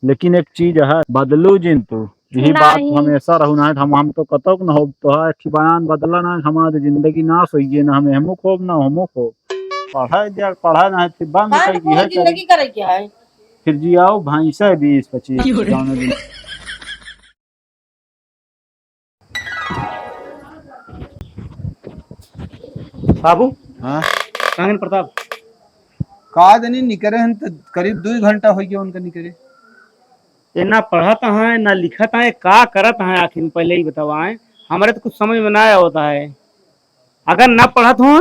लेकिन एक चीज है, बदलू जिन तू यही बात नहीं हमेशा रहू ना हम तो कतक न हो तो है कि बयान बदला ना हमारी जिंदगी नाश होइए ना हमें हमो खोब ना हमो खो पढ़ा ना है फिर बंद हाँ कर तो की पूरी है करे जिंदगी करे क्या है। फिर जी आओ भैंसा 20-25 जाने दिन। बाबू हाँ कहाँ हैं प्रताप? का जनी निकरे हन त करीब 2 घंटा हो गया उनका निकरे। ये ना पढ़त है ना लिखत है, का करत है आखिर पहले ही बतावाए। हमारे तो कुछ समझ में ना होता है। अगर ना पढ़त हो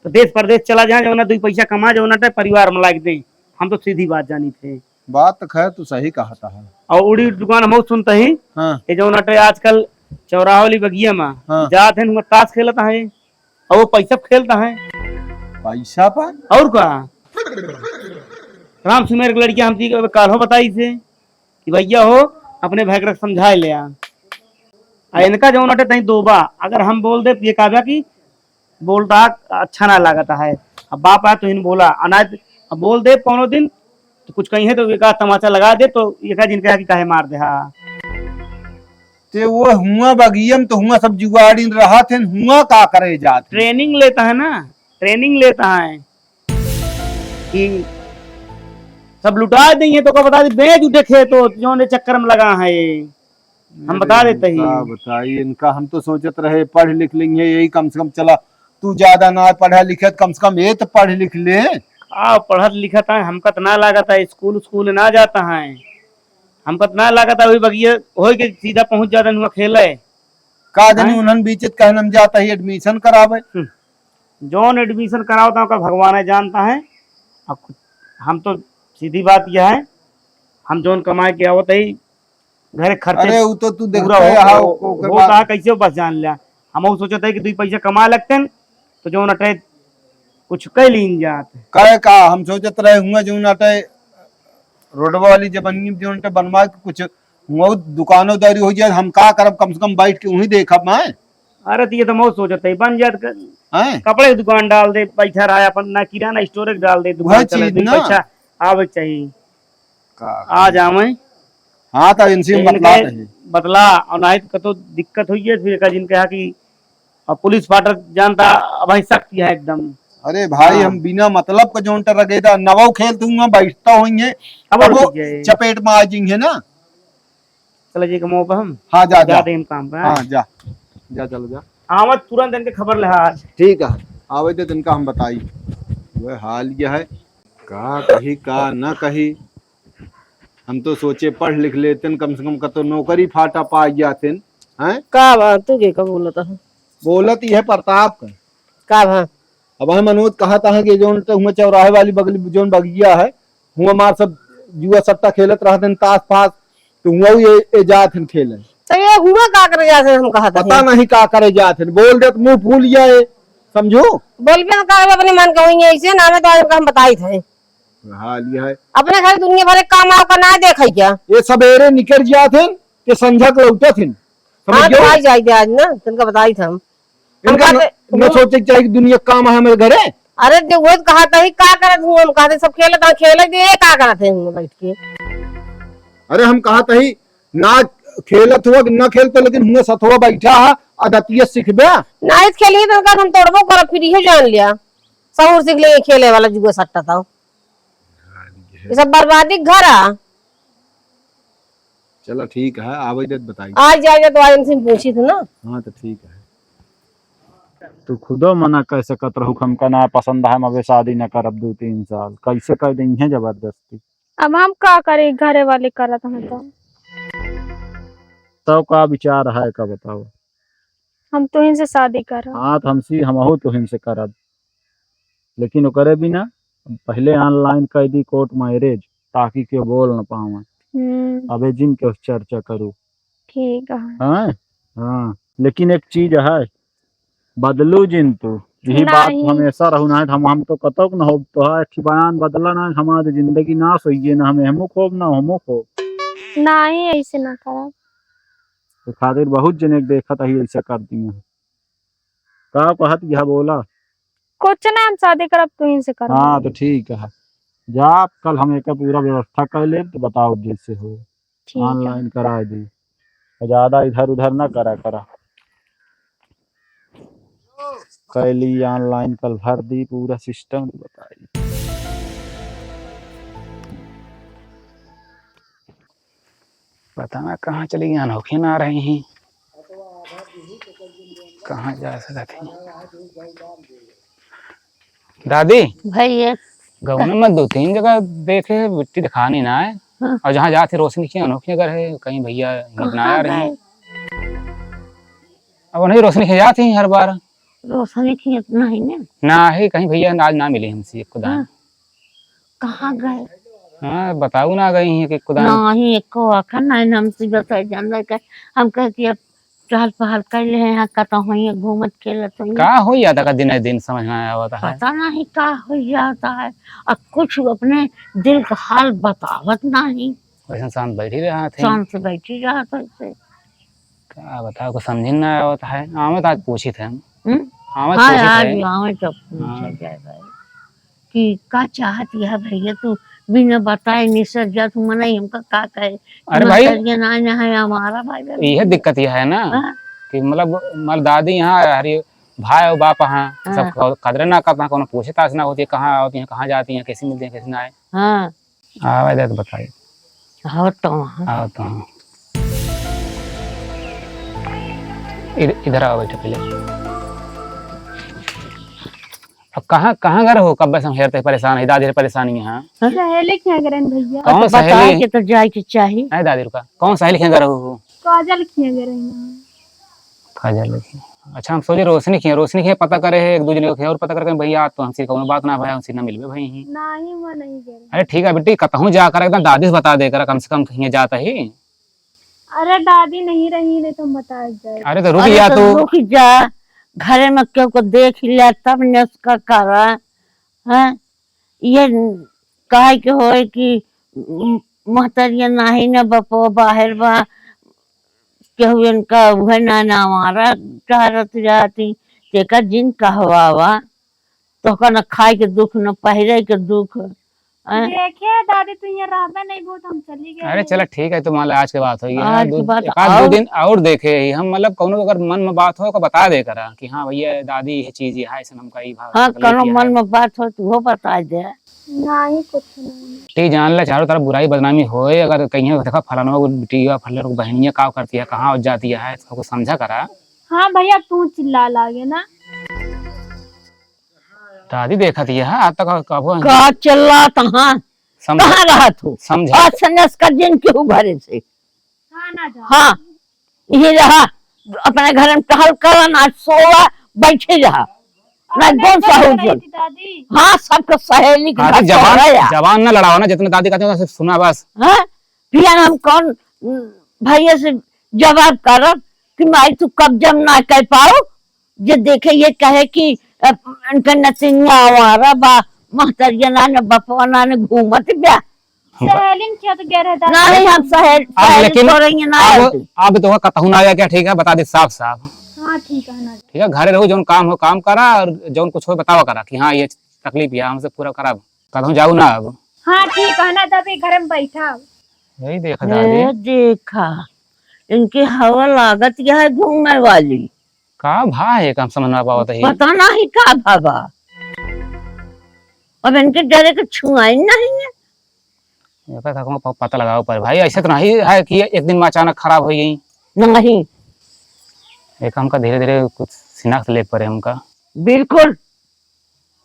तो देश प्रदेश चला जाए, जो ना 2 पैसा कमा, जो ना परिवार में लाग दे। हम तो सीधी बात जानी थे। बात तो खैर तू सही कहता है। और उड़ी दुकान हम सुनते ही हाँ ये जो ना आजकल चौराहा वाली बगिया में हाँ जात है, उनका ताश खेलता है और वो पैसा खेलता है पैसा पर और का। राम सुमेर की लड़कियां हम काल हो बताई से कि भैया हो अपने भाई को समझा ले इनका जो नटे तही दोबा अगर हम बोल दे ये काव्या की बोलता अच्छा ना लागता है। अब बाप आया तो इन बोला अनाज अब बोल दे 15 दिन तो कुछ कहीं है तो एक आध तमाचा लगा दे तो एक जिनका कि काहे मार दे। हाँ ते वो हुआ बगियम तो हुआ सब जुगाड़ी रहा थे हुआ का करे जात है। ट्रेनिंग लेता है ना, ट्रेनिंग लेता है कि सब लुटा देंगे तो को बता दे बेच उठे खेतो जो ने चक्कर में लगा है ये हम बता देते ही। इनका बताइए इनका हम तो सोचत रहे पढ़ लिख लेंगे यही कम से कम चला तू ज्यादा ना पढ़ा लिखत कम से कम ये तो पढ़ लिख ले। पढ़त लिखत है हमका तो ना लागत है, स्कूल स्कूल ना जाता है हमका तो ना लागत है। वही बगिए हो के सीधा पहुंच जाता है खेले का जनी उन्हन बीचत कहनम जाता है एडमिशन करावे। जौन एडमिशन करावता का भगवान जानता है। अब हम तो सीधी बात यह है हम जौन कमाए के आवत है घर खर्चे अरे वो तो तू पूरा देखता है होता है कैसे बस जान लिया। हम सोचते है कि 2 पैसा कमा लगते हैं तो जो नटे कुछ कह लीन जात कहे का हम सोचत रहे हुआ जो नाटे रोडवा वाली जबनी जो नाटे बनवा के कुछ हुआ दुकानोदारी हो जाए हम का करब कम से कम बैठ के वही देखब मैं। अरे तो ये तो बहुत सोचते है बन जात हैं कपड़े की दुकान डाल दे पैसा रहा अपन ना किराना स्टोरेज डाल दे दुकान चले 2 पैसा आवे चाहिए आ जावे। हाँ तो इनसे बतला और नहीं तो दिक्कत हुई है फिर जिनके कि पुलिस फाटक जानता अब सख्त है एकदम। अरे भाई हम बिना मतलब का जोन रगेदा नवो खेल दूंगा बैठता होंगे अब वो चपेट में आ जाएंगे ना। चलो जी का पर हम हाँ जा जाते हैं काम पे। हाँ जा जा चलो जा आवत तुरंत इनके खबर ले आज ठीक है आवे तो इनका हम बताई वह हाल यह है का कही का न कही। हम तो सोचे पढ़ लिख लेते कम से कम कतो नौकरी फाटा पा जाते हैं। का बात तू के का बोलता है बोलत ही है प्रताप का भा अब हम मनोज कहा था कि जो हुआ चौराहे वाली बगली जोन बगिया है हुआ मार सब जुआ सट्टा खेलत रहते ताश फास तो हुआ ये जात खेले तो ये हुआ का करे जाते हम कहा था पता नहीं का करे जाते बोल दे मुंह फूल जाए समझो बोल भी का अपने मन कहेंगे ऐसे ना में तो हम बताई थे हाल ये है अपने घर दुनिया भर काम का ना देखे क्या ये सवेरे निकल जाते कि संझा को लौटे थे हाँ तो आई जाए आज ना तुमको बताई था इनका न सोचे चाहिए दुनिया काम है मेरे घरे। अरे जो वो कहा था ही का करत हूं हम कहते सब खेलत खेले ये का करत हैं बैठ के। अरे हम कहा था ही ना खेलत हुआ ना खेलते लेकिन हुआ सथवा बैठा है आदतिया सीखबे ना इस खेलिए तो हम तोड़बो कर फिर ही जान लिया सहूर सीख लेंगे खेले वाला जुआ सट्टा था ये सब बर्बादी घर आ। चलो ठीक है आवे दे बताइए आज जाए तो आज इनसे पूछी थी ना। हाँ तो ठीक है तू खुदो मना कह सकत रहू हमका ना पसंद है मबे शादी न करब 2-3 साल कैसे कर दी है जबरदस्ती। अब हम का करें घरे वाले करत हमें तो का विचार है का बताओ। हम तो इनसे शादी कर हाँ तो हमहू तो हिमसे करब लेकिन वो करे भी ना पहले ऑनलाइन कर दी कोर्ट मैरिज ताकि क्यों बोल न पावा अबे जिन के चर्चा करूँ ठीक है। हाँ हाँ लेकिन एक चीज है बदलू जिन तू यही बात हमेशा रहू ना हम तो कतक न हो तो है कि बयान बदला ना हमारी जिंदगी नाश होइए ना हमें हमो खोब ना हमो खो नहीं ऐसे ना करब तो खातिर बहुत जने देखत ही ऐसा कर दिए का कहत यह बोला कुछ ना हम शादी करब तू इनसे करब। हाँ तो ठीक है जा आप कल हम एक पूरा व्यवस्था कर ले तो बताओ जैसे हो ठीक है। ऑनलाइन करा दी ज्यादा इधर उधर ना करा कैली ऑनलाइन कल भर दी पूरा सिस्टम बताई। पता ना कहाँ चली गई अनोखी ना आ रही हैं कहाँ जा सकते हैं। दादी भैया गाँव में मैं 2-3 जगह देखे मिट्टी दिखानी ना है। हाँ। और जहाँ जाते रोशनी की अनोखी अगर है कहीं भैया ना आ रही हैं। अब नहीं रोशनी की जाती हैं हर बार रोशनी की इतना ही ना ना है कहीं भैया आज ना मिले हमसे एक खुदा कहाँ गए हाँ बताऊ ना गई हैं कि खुदा नहीं एको आखा नहीं हमसे बताए जान के हम कहती अब चहल पहल कर ले यहाँ कता हुई घूमत खेलत हुई का हो जाता का दिन समझ में आया होता है। पता नहीं का हो जाता है और कुछ अपने दिल का हाल बतावत नहीं वैसे शांत बैठी रहा थे शांत से बैठी रहा था ऐसे। क्या बताओ को समझ ना आया होता है। आमद आज पूछी थे हम आमद हाँ पूछी यार थे गाँव जब पूछा जाए भाई कि का चाहती है भैया तू बिना बताए निसर जा तू मना हमका का कहे अरे भाई ये ना है हमारा भाई यह दिक्कत यह है ना हाँ। कि मतलब दादी यहाँ हरी भाई और बाप यहाँ सब कदर ना करता कौन पूछे ताश ना होती है कहाँ होती है कहाँ जाती है कैसे मिलती है कैसे ना आए। हाँ आवाज तो बताइए हो तो आओ तो इधर आओ बैठो पहले। अब कहाँ घर हो कब से हेरते परेशान है दादी परेशानी है। हाँ सहेली क्या करें भैया कौन बता सहेली के तो जाए के चाहिए है दादी रुका कौन सहेली के घर हो काजल किया करें काजल की। अच्छा हम सोचे रोशनी की पता करे है एक दूसरे को और पता करके भैया तो हमसे कौन बात ना भाई हमसे ना मिलबे भाई नहीं वो नहीं करे। अरे ठीक है बेटी कतहूँ जाकर एकदम दादी से बता देकर कम से कम कहीं जाता ही। अरे दादी नहीं रही नहीं तो बता जाए। अरे तो रुक अरे जा तो तू रुक जा घरे में क्यों को देख लिया तब ने उसका करा है ये कहे के हो कि महतरिया नाही न बपो बाहर बा केहू इनका वह ना ना हमारा चाहत जाती तेका जिन कहवावा तो का न खाए के दुख न पहरे के दुख देखे दादी तू यहाँ रहबे नहीं बहुत हम चली गए। अरे चलो ठीक है तो मान लो आज के बात होगी आज की बात एक आध और- 2 दिन और देखे ही हम मतलब कौनो अगर मन में बात हो तो बता दे करा कि हाँ भैया दादी ये चीज ये है ऐसे हमका ये भाव हाँ तकलीफ करो ये मन है। में बात हो तो वो बता दे नहीं कुछ नहीं। ठीक जान ले चारों तरफ बुराई बदनामी होए अगर कहीं देखा फलाना बिटिया फलाना बहनिया का करती है कहाँ जाती है इसको समझा करा। हाँ भैया तू चिल्ला लागे ना। दादी देखा थी आज तक कब का चला तहाँ कहाँ रहा तू समझा आज संन्यास का दिन क्यों भरे से हाँ ना जा। हाँ ये रहा अपने घर में टहल कर ना सोवा बैठे रहा ना कौन सा हो रही थी दादी। हाँ सबको सहेली के साथ जवान सोया। जवान ना लड़ाओ ना जितना दादी कहते हैं सुना बस। हाँ फिर हम कौन भैया से जवाब कर कि माई तू कब जम ना कह पाओ जो देखे ये कहे कि उनका नतिया हमारा बा महतरिया ना न बपवा ना न घूमत ब्या सहेली क्या तो कह रहे दादी। नहीं हम सहेली लेकिन तो रही ना अब तो कतहू ना गया क्या ठीक है बता दे साफ साफ। हाँ ठीक है ना। ठीक है घरे रहो जौन काम हो काम करा और जौन कुछ हो बतावा करा कि हाँ ये तकलीफ है हमसे पूरा करा कतहू जाऊ ना अब। हाँ ठीक है ना तभी घर में बैठा। यही देखा दादी ये देखा इनकी हवा लागत यह है घूमने वाली का भा है काम समझ ना पावत है। पता नहीं का भाबा अब इनके डरे के छुआई नहीं है ये पता लगाओ पर भाई ऐसे तो नहीं है कि एक दिन में अचानक खराब हो गई। नहीं एक हमका धीरे धीरे कुछ शिनाख्त ले पड़े हमका बिल्कुल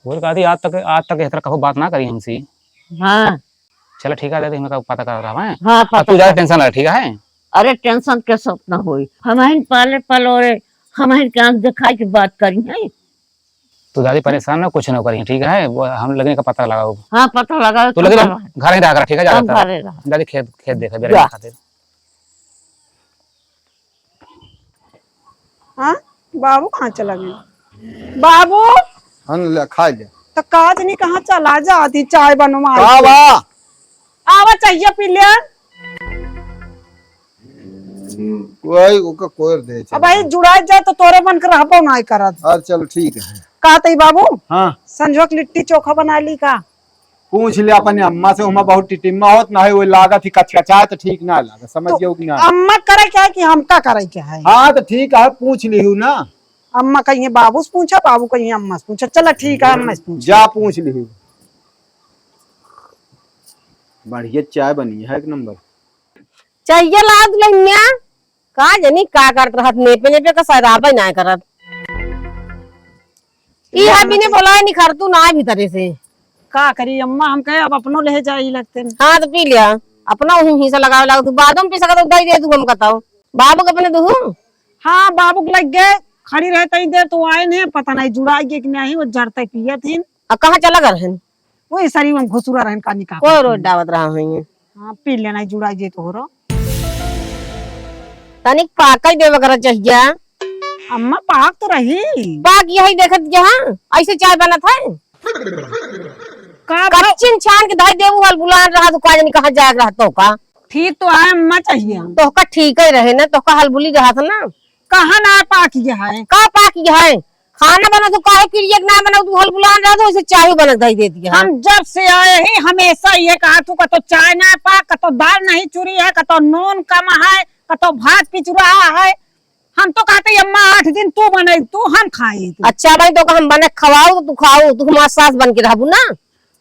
वो कहती आज तक इस तरह कभी बात ना करी हमसे। हाँ चलो ठीक है दादी हमका पता कर रहा है हाँ अब पता तू ज्यादा टेंशन ले ठीक है। अरे टेंशन के सपना हुई हमारे पाले पलोरे हमारे के आंख दिखा के बात करी है तू दादी परेशान ना कुछ ना करी ठीक है वो हम लगने का पता लगाओ हाँ पता लगा तो लगे घर ही रहा ठीक है हम ज्यादा घरे रहा दादी खेत देखे जा। बेरे खातिर। हाँ बाबू कहाँ चला गया बाबू हम ले खा ले तो काज नहीं कहाँ चला जाती चाय बनवा बाबा आवा चाहिए पी लिया कोई ओका कोर दे अब भाई जुड़ा जाए तो तोरे बन कर रहबो ना करत और चलो ठीक है। का तई बाबू हाँ संजोक लिट्टी चोखा बना ली का पूछ ले अपने अम्मा से, उमा बहुत टिटिम्मा होत ना है, वो लागत ही कचकचाए तो ठीक ना लागत, समझ गयो कि ना। अम्मा करे क्या है कि हमका करे क्या है? हाँ तो ठीक है, पूछ ली हूँ ना। अम्मा कहीं बाबू से पूछा, बाबू कहीं अम्मा से पूछा। चलो ठीक है, अम्मा से पूछा। जा पूछ ली हूँ। बढ़िया चाय बनी है, एक नंबर। चाहिए लाद लइया का जनी का करत रहत नेपे नेपे का सराबा ना करत ई है बिने बोला नहीं खरतू ना भीतरे से का करी अम्मा, हम कहे अब अपनो ले जाई लगते हैं। हाँ तो पी लिया अपना हिस्सा लगावे लागू तू बाद में पी सकत दई दे तू हम बताओ बाबू के अपने दू हाँ बाबू के लग गए, खड़ी रहते ही देर तो आए नहीं, पता नहीं जुड़ाई कि नहीं, वो जड़ते पिए थी। अब कहाँ चला कर हन वही शरीर में घुसुरा रहन का निकाल। कोई रोज डावत रहा हुई हाँ पी लेना, जुड़ाई जे तो हो रहा। तनिक पाकई देवे कर चाहिए अम्मा पाक तो रही पाक यही देखत यहाँ ऐसे चाय बनत है का कच्चिन छान के धाई देऊ हल बुलान रहा तो का जनी कहाँ जाग रहा तो का ठीक तो है अम्मा, चाहिए तो का ठीक ही रहे ना तो का हल बुली रहा था ना कहाँ ना पाक ये है। का पाक है खाना बना तो काहे क्रिया ना बना तू हल बुलान रहा तो ऐसे चाय बनत धाई देती है हम जब से आए ही हमेशा ये कहा तू का तो चाय ना पाक, का तो दाल नहीं चुरी है, का तो नून कम है, का तो भात पिचुरा है। हम तो कहते अम्मा 8 दिन तू बने तू हम खाई तू। अच्छा भाई तो हम बने खवाऊ तो तू खाऊ तू हमारा सास बन के रहबू ना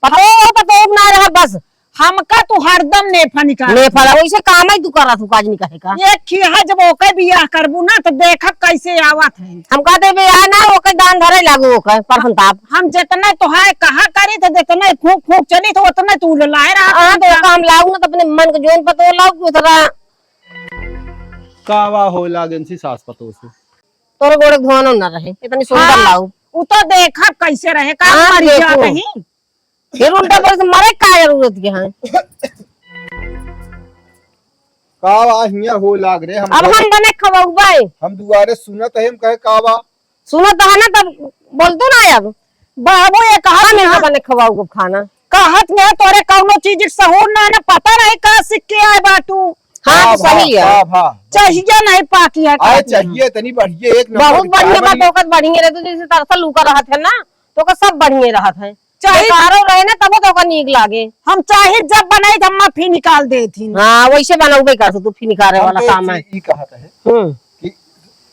पतो ना रहा बस हमका तू हरदम नेफा निकाल ने फला वैसे काम ही तू करा तू काज नहीं कहे का ये खिया जब ओके बियाह करबू ना तो देखा कैसे आवत है। हम कहते बे आ ना ओके दान धरे लागू ओके परफन ताप हम जितना तो है कहा करी तो जितना फूक फूक चली तो उतना तू लाए रहा। हां तो काम लाऊ ना तो अपने मन को जोन पतो लाऊ क्यों तरह कावा हो लागन सी सास पतो से तोर गोड़े धोनो ना रहे इतनी सुंदर लाऊ वो तो देखा कैसे रहे का हाँ, मर जा देखो। कहीं। फिर उल्टा पर से मरे का जरूरत के है कावा हिया हो लाग रे। अब हम बने खवाऊ भाई हम दुआरे सुनत है, हम कहे कावा सुनो तो है ना तब बोल तू ना अब बाबू ये कहा हम यहाँ बने खवाऊ को खाना कहत में तोरे कौनो चीज सहूर ना ना पता नहीं का सिक्के आए बाटू। हाँ तो सही है चाहिए नहीं पाकी है आए चाहिए तनी बढ़िया, एक नंबर बहुत की चाय बढ़िया बात बनी। होकर बढ़िया रहे तो जैसे तरसल लूका रहा थे ना तो का सब बढ़िया रहा था चाहिए कारो रहे ना तब तो का नीक लागे हम चाहे जब बनाई तो अम्मा फिर निकाल देती। हाँ वैसे बनाऊबे कर तू फिर निकाले हम वाला तो काम है ई कहत है कि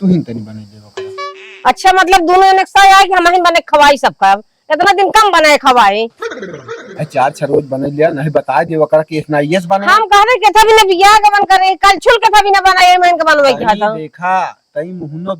तू ही तनी बने देबो। अच्छा मतलब दोनों ने सा है कि हम ही बने खवाई सबका इतना दिन कम बनाए खवाए चार छह रोज बने लिया नहीं बता दे वकरा कि इतना यस बने। हम कह रहे के था भी ना बियाह के बन करे कल छुल के था भी ना बनाए मैं इनके बनवाई के था देखा तई मुहनो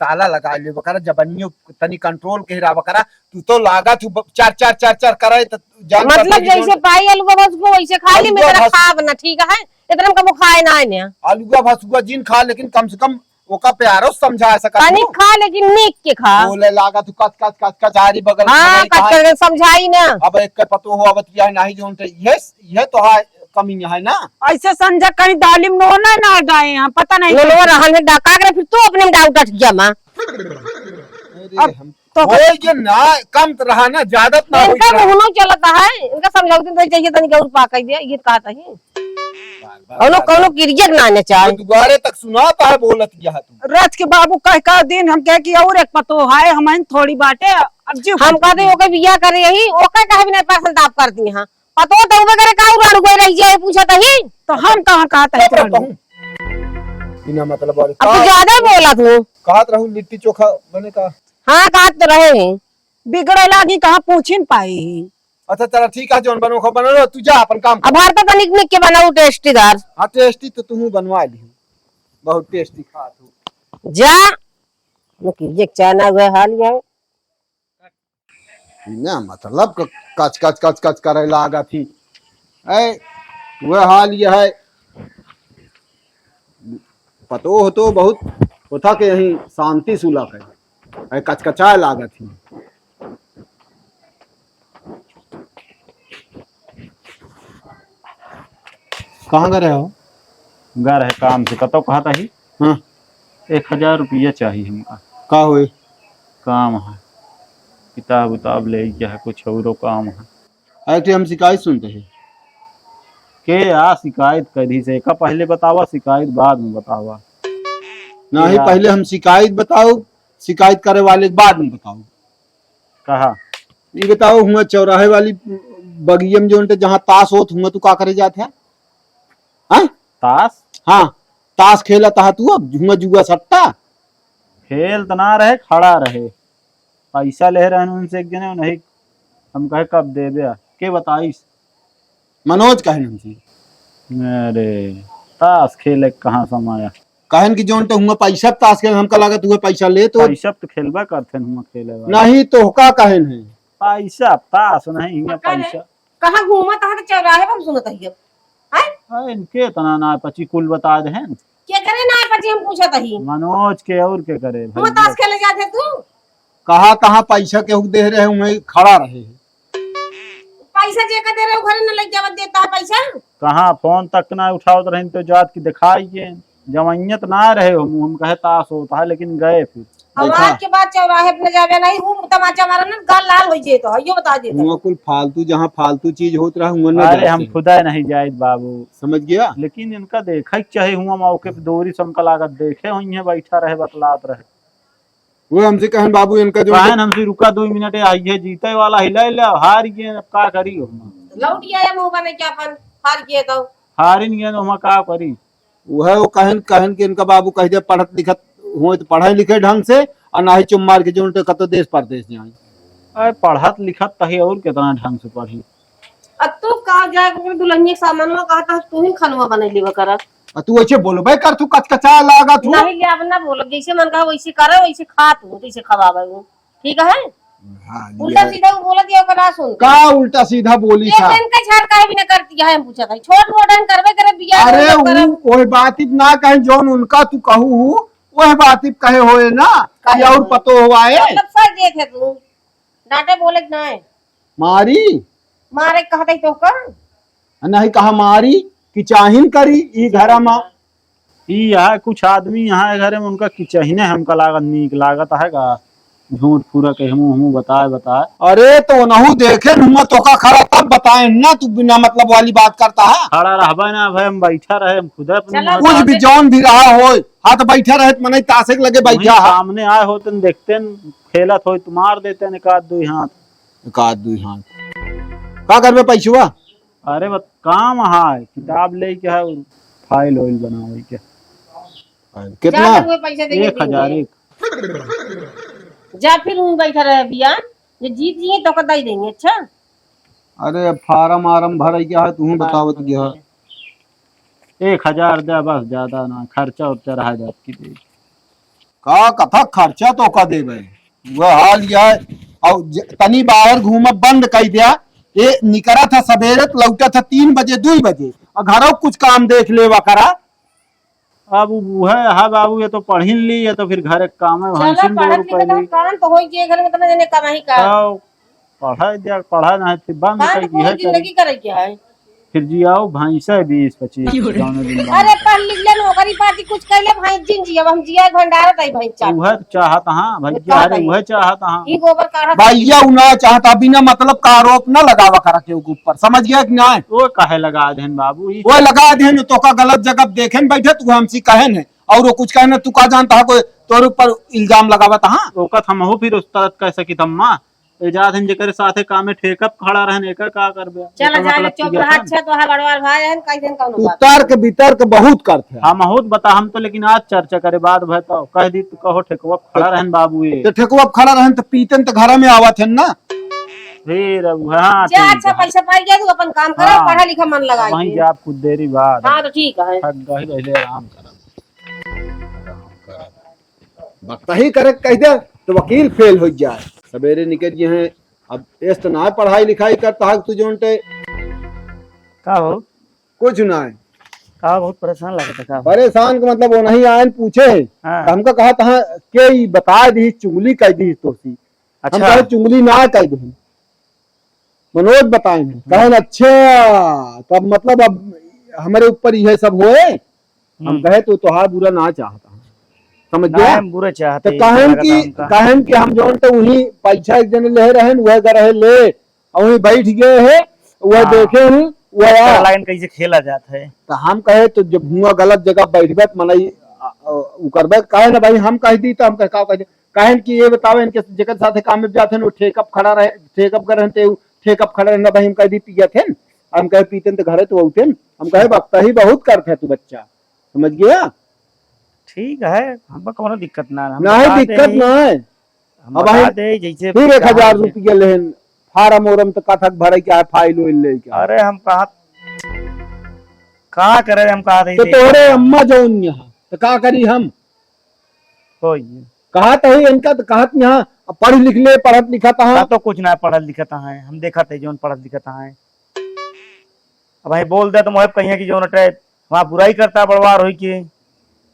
ताला लगा ले वकरा जबनियो तनी कंट्रोल के रहा वकरा तू तो लागा तू चार करे तो जान मतलब जैसे पाई आलू का बस को वैसे खा ली मैं तेरा खा बना ठीक है इतना कब खाए ना है आलूगा भसुआ जिन खा, लेकिन कम से कम ओका प्यारो समझा सका पानी खा लेकिन नीक के खा बोले लागा तू कच आरी बगल हाँ में कहा- कर समझाई ना अब एक के पतो हो अवत यह नहीं जोन ये तो है कमी है ना। ऐसे संजय कहीं दालिम नो ना डाए यहाँ पता नहीं लो रहन में डाका कर फिर तू अपने में डाउट अट गया मां अरे हम तो ये ना कम तो रहा ना ज्यादा ना हो इनका मुहनो चलता है इनका समझाओ तो चाहिए तनी और पाका दे ये कहता है कोनो कोनो क्रिएट ना आने चाहे दोबारे तक सुनाता है बोलत यह तू रथ के बाबू कह का दिन हम कह कि और एक पतो है हम थोड़ी बाटे अब जी हम कहते ओके बियाह करे यही ओके कहे भी नहीं पसंद आप करती हैं पतो तो वगैरह का उड़ाड़ कोई रही जाए पूछा ही तो हम कहाँ कहते हैं कहूं बिना मतलब और अब तू ज्यादा ही बोला तू कहत रहूं लिट्टी चोखा बने का। हाँ कहत तो रहे हैं बिगड़े लागी कहाँ पूछ ही पाई। अच्छा चला ठीक है जोन बनो खो बनो तू जा अपन काम अब हर तो तनिक निक के बनाऊ टेस्टीदार हाँ टेस्टी तो तू बनवा ली बहुत टेस्टी खा तू जा मुकी एक चाना हुए हाल है ना मतलब कच करे लागा थी ऐ वह हाल यह है पतो हो तो बहुत होता के यही शांति सुलह है कचकचाए लागा थी। कहाँ गए हो? घर है काम से कतो कहा था ही। हाँ 1000 रुपया चाहिए हमका। का हुए काम है किताब उताब ले गया है कुछ और काम है। ऐसे हम शिकायत सुनते हैं के शिकायत करी से का पहले बतावा शिकायत बाद में बतावा नहीं पहले हम शिकायत बताओ शिकायत करे वाले के बाद में बताओ। कहा ये बताओ हुआ चौराहे वाली बगियम जो जहाँ ताश होत हुआ तू का करे जाते हैं? हाँ ताश हाँ ताश खेला था तू अब जुआ जुआ सट्टा खेल तो ना रहे, खड़ा रहे, पैसा ले रहे हैं उनसे एक जने नहीं, हम कहे कब दे दे के बताइस। मनोज कहन हमसे अरे ताश खेले कहाँ समाया, कहन की जोन हुआ पैसा ताश खेल हमका लागत हुआ पैसा ले तो पैसा तो खेलबा करते हैं खेले वाला। नहीं तो का कहन है पैसा ताश नहीं है पैसा। कहाँ घूमा तहाँ तो चौराहे पर सुनत है अरे इनके तना ना पची कुल बता दे हैं क्या करे ना पची हम पूछत ही मनोज के और के करे हम भाई। ताश खेले जाते तू कहा कहाँ पैसा के हुक दे रहे हूँ खड़ा रहे पैसा जे का दे रहे हो घरे न लग जावत देता है पैसा। कहाँ फोन तक ना उठाओ तो रही तो जात की दिखाइए जवानियत ना रहे हम कहे ताश होता है लेकिन गए फिर। अब आज के बाद चौराहे पे न जावे नहीं हूँ तमाचा मारा ना गाल लाल हो जे तो यो बता दे हुआ कुल फालतू जहाँ फालतू चीज होत रहा हुआ अरे हम खुदा नहीं जाए बाबू समझ गया। लेकिन इनका देखा ही चाहे हुआ मौके पे दोरी समका लागत देखे हुई है बैठा रहे बतलात रहे। वो हमसे कहन बाबू इनका जो कहन हमसे रुका 2 मिनट आइए जीते वाला हिला ले हार गए अब का करी हम लौट आया मौका नहीं क्या अपन हार किए तो हार ही नहीं गए हम का करी। वो कहन कहन के इनका बाबू कह दे पढ़त लिखत हो तो पढ़े लिखे ढंग से और ना ही चुम मार के जो कतो देश परदेश जाए। अरे पढ़त लिखत तही और कितना ढंग से पढ़ी। अब तू कहा जाए दुल्हनिया के सामान में कहा था तू ही खानवा बना ली करा तू ऐसे बोलबे कर तू कचकचा लागा तू नहीं ले अब ना बोलो जैसे मन कहा वैसे करे वैसे खा तू जैसे खवावे ठीक है। उल्टा सीधा वो बोला दिया ना सुन का उल्टा सीधा बोली था इनका छाड़ काहे भी ना करती है हम पूछा था छोट मोटन करबे करे बिया अरे ओए बात ना कहे जोन उनका तू कहू वह बात कहे होए ना कि और पतो हुआए मतलब सर देखे तू डांटे बोले ना मारी मारे कहते तो का नहीं कहा मारी कि चाहिन करी ई घरा में यहाँ कुछ आदमी यहाँ घरे में उनका किचहिने हमका लागत नीक लागत है का झूठ पूरा कहे हम बताए। अरे तो नहु देखे हुआ तो का खड़ा तब बताए ना तू बिना मतलब वाली बात करता है। खड़ा रहबा ना भाई हम बैठा रहे हम खुद कुछ भी जौन भी रहा हो हाथ बैठा रहे मन तासे लगे बैठा सामने आए होते देखते खेलत हो तो मार देते एक आध 2 हाथ का करबे पैसवा। अरे बस काम है किताब ले के है फाइल ऑइल बनावे के कितना 1000 जा फिर हूँ बैठा रहे बिया ये जीत जिए तो कदाई देंगे। अच्छा अरे फार्म आरम भर गया है तू बतावत गया 1000 दे बस ज्यादा ना खर्चा उर्चा रहा जात की दे का कथा खर्चा तो का देबे वह हाल यह और तनी बाहर घूम बंद कर दिया ये निकरा था सवेरे लौटा था 3 बजे 2 बजे और घरों कुछ काम देख लेवा करा। अब वो है बाबू ये तो पढ़ ही ली है तो फिर घर एक काम है चलो पढ़त लिखत हम काम तो होई के घर में तना जने कमाई का पढ़ा ना फिर बंद काम कर तो दी है पूरी जिंदगी करे क्या है फिर जी आओ भैंसा 20-25 अरे पढ़ लिख ले नौकरी पाती कुछ कहले भाई जिन जी अब हम जिया भंडार तई भाई चाह वह चाहत हां भैया अरे वह चाहत हां ई गोबर काढ़ा भैया उना चाहता बिना मतलब का आरोप न लगावा करा के ऊपर समझ गया कि ना वो काहे लगा देन बाबू ई वो लगा देन तो का गलत जगह देखे न बैठे तू हमसी कहे न और वो कुछ कहने तू का जानता कोई तोर ऊपर इल्जाम लगावत हां ओकत हम हो फिर उस तरह कह सकी तम्मा इजाद हम जेकर साथे कामे ठेकप खड़ा रहन एकर का करबे चल जा चुप रहा अच्छा तो है बड़वार भाई है कई दिन कौन बात उतार के भीतर के बहुत करते हम बहुत बता हम तो लेकिन आज चर्चा करे बाद भय तो कह दी तू कहो ठेकवा खड़ा रहन बाबू ये तो ठेकुआ खड़ा रहन तो पीतन तो घर में आवत है ना फिर हां जा अच्छा पैसा पाई जा तू अपन काम कर पढ़ा लिखा मन लगा वहीं जा आप कुछ देरी बाद हां तो ठीक है थक गई पहले आराम कर बताही करे कह दे तो वकील फेल हो जाए सवेरे निकल गए हैं अब इस तो ना पढ़ाई लिखाई करता है तू जोनटे का हो कुछ ना है का बहुत परेशान लगता का परेशान का मतलब वो नहीं आए पूछे हाँ। हमको कहा था के बता दी चुगली कह दी तो सी हम अच्छा कहे चुगली ना कह दी मनोज बताए कहे अच्छा तब मतलब अब हमारे ऊपर यह सब होए हम कहे तो तुहार बुरा ना चाहता समझ गया हम बुरा चाहते तो कहन की हम जोन तो उन्हीं पैसा एक जन ले रहे वह रहे ले और वहीं बैठ गए है वह देखे हैं वह लाइन कैसे खेला जाता है तो हम कहे तो जब हुआ गलत जगह बैठबे मनई करबे कहे ना भाई हम कह दी तो हम कह कहन की ये बतावे इनके जेकर साथे काम में जाते हैं वो ठेकअप खड़ा रहे ठेकअप कर रहे ठेकअप खड़े रहना भाई हम कह दी पिया थे हम कहे पीते तो घरे तो उठे हम कहे वक्ता ही बहुत करते तू बच्चा समझ गया ठीक है, हमको कोनो दिक्कत ना हम नहीं बता दिक्कत दे, ना है हम अब बता हम दे जैसे फिर 1000 क्या है। रुपया लेन फार्म ओरम तो कथक भरे क्या फाइल उइल ले क्या अरे हम कहा करे हम कहा तो तोरे अम्मा जौन यहाँ तो का करी हम कोई कहा तो ही इनका तो कहत यहाँ अब पढ़ लिख ले पढ़त लिखत का हाँ तो कुछ ना पढ़ल लिखत है, हम देखा थे जोन पढ़ल लिखत है। अब भाई बोल दे तो मोहब कहिए कि जोन अटे वहाँ बुराई करता बड़वार हो के,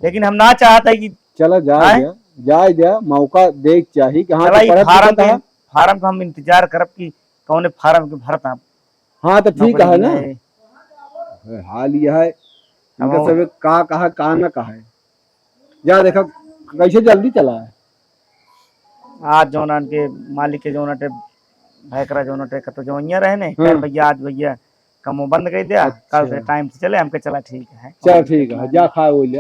लेकिन हम ना चाहते कि चला जा मौका देख चाहिए कि हाँ भाई तो पढ़त फार्म लिखत के हाँ। फार्म का हम इंतजार करब कि कौन फार्म के भरता हाँ तो ठीक है ना नौकरी हाल यह है इनका अब सब का कहा का न कहा है जा देखा कैसे जल्दी चला है आज जोन के मालिक के जोन अटे भैकरा जोन अटे तो जो रहे ने हाँ। भैया आज भैया कमो बंद कर दिया, कल से अच्छा। टाइम से चले हमके चला ठीक है। चल ठीक है जा खा वो ले